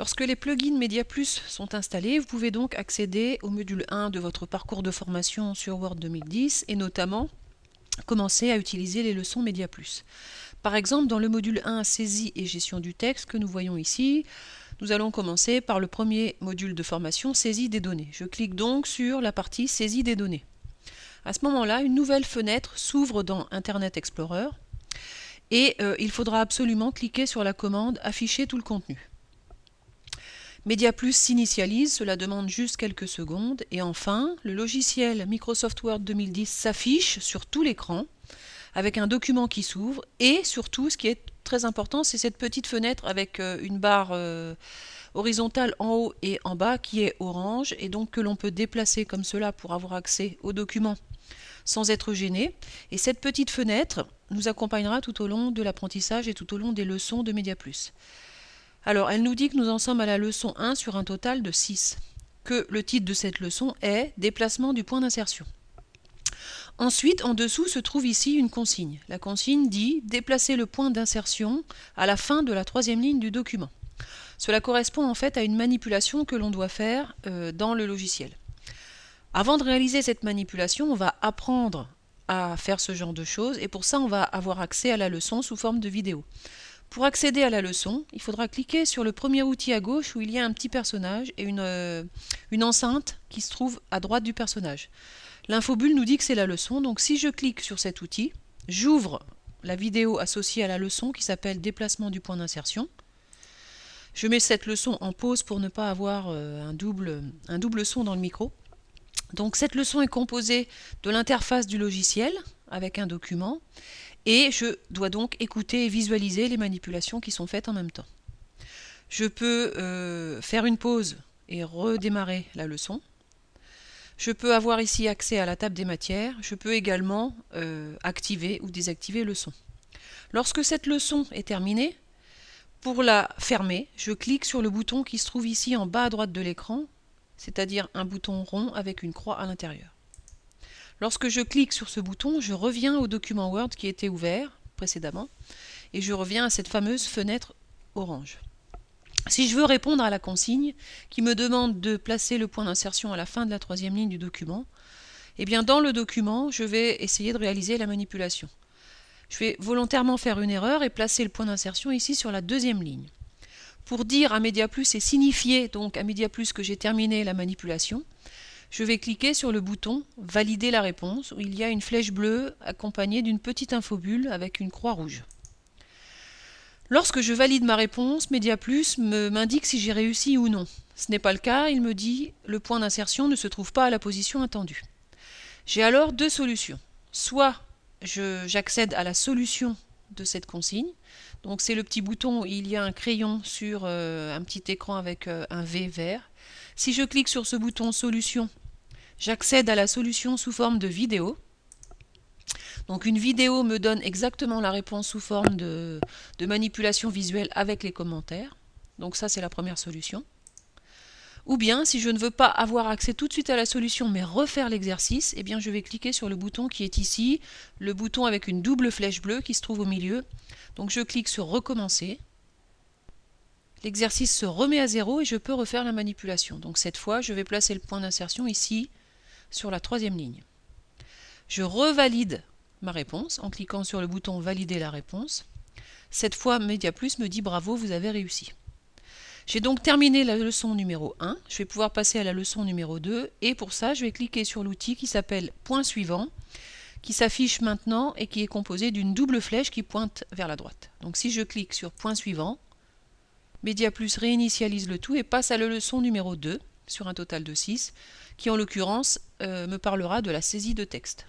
Lorsque les plugins MediaPlus sont installés, vous pouvez donc accéder au module 1 de votre parcours de formation sur Word 2010 et notamment commencer à utiliser les leçons MediaPlus. Par exemple, dans le module 1 saisie et gestion du texte que nous voyons ici, nous allons commencer par le premier module de formation saisie des données. Je clique donc sur la partie saisie des données. À ce moment-là, une nouvelle fenêtre s'ouvre dans Internet Explorer et il faudra absolument cliquer sur la commande afficher tout le contenu. MediaPlus s'initialise, cela demande juste quelques secondes et enfin, le logiciel Microsoft Word 2010 s'affiche sur tout l'écran avec un document qui s'ouvre et surtout, ce qui est très important, c'est cette petite fenêtre avec une barre horizontale en haut et en bas qui est orange et donc que l'on peut déplacer comme cela pour avoir accès au document sans être gêné. Et cette petite fenêtre nous accompagnera tout au long de l'apprentissage et tout au long des leçons de MediaPlus. Alors, elle nous dit que nous en sommes à la leçon 1 sur un total de 6, que le titre de cette leçon est « Déplacement du point d'insertion ». Ensuite, en dessous se trouve ici une consigne. La consigne dit « Déplacer le point d'insertion à la fin de la troisième ligne du document ». Cela correspond en fait à une manipulation que l'on doit faire dans le logiciel. Avant de réaliser cette manipulation, on va apprendre à faire ce genre de choses et pour ça, on va avoir accès à la leçon sous forme de vidéo. Pour accéder à la leçon, il faudra cliquer sur le premier outil à gauche où il y a un petit personnage et une enceinte qui se trouve à droite du personnage. L'infobulle nous dit que c'est la leçon, donc si je clique sur cet outil, j'ouvre la vidéo associée à la leçon qui s'appelle Déplacement du point d'insertion. Je mets cette leçon en pause pour ne pas avoir un double son dans le micro. Donc cette leçon est composée de l'interface du logiciel avec un document et je dois donc écouter et visualiser les manipulations qui sont faites en même temps. Je peux faire une pause et redémarrer la leçon. Je peux avoir ici accès à la table des matières. Je peux également activer ou désactiver le son. Lorsque cette leçon est terminée, pour la fermer, je clique sur le bouton qui se trouve ici en bas à droite de l'écran, c'est-à-dire un bouton rond avec une croix à l'intérieur. Lorsque je clique sur ce bouton, je reviens au document Word qui était ouvert précédemment et je reviens à cette fameuse fenêtre orange. Si je veux répondre à la consigne qui me demande de placer le point d'insertion à la fin de la troisième ligne du document, eh bien dans le document, je vais essayer de réaliser la manipulation. Je vais volontairement faire une erreur et placer le point d'insertion ici sur la deuxième ligne. Pour dire à MediaPlus et signifier donc à MediaPlus que j'ai terminé la manipulation, je vais cliquer sur le bouton « Valider la réponse » où il y a une flèche bleue accompagnée d'une petite infobulle avec une croix rouge. Lorsque je valide ma réponse, MediaPlus m'indique si j'ai réussi ou non. Ce n'est pas le cas, il me dit « Le point d'insertion ne se trouve pas à la position attendue ». J'ai alors deux solutions. Soit j'accède à la solution de cette consigne. Donc c'est le petit bouton où il y a un crayon sur un petit écran avec un V vert. Si je clique sur ce bouton solution, j'accède à la solution sous forme de vidéo. Donc une vidéo me donne exactement la réponse sous forme de manipulation visuelle avec les commentaires. Donc ça c'est la première solution. Ou bien, si je ne veux pas avoir accès tout de suite à la solution, mais refaire l'exercice, eh bien je vais cliquer sur le bouton qui est ici, le bouton avec une double flèche bleue qui se trouve au milieu. Donc je clique sur recommencer. L'exercice se remet à zéro et je peux refaire la manipulation. Donc cette fois, je vais placer le point d'insertion ici, sur la troisième ligne. Je revalide ma réponse en cliquant sur le bouton valider la réponse. Cette fois, MediaPlus me dit bravo, vous avez réussi. J'ai donc terminé la leçon numéro 1, je vais pouvoir passer à la leçon numéro 2 et pour ça je vais cliquer sur l'outil qui s'appelle point suivant, qui s'affiche maintenant et qui est composé d'une double flèche qui pointe vers la droite. Donc si je clique sur point suivant, MediaPlus réinitialise le tout et passe à la leçon numéro 2 sur un total de 6, qui en l'occurrence me parlera de la saisie de texte.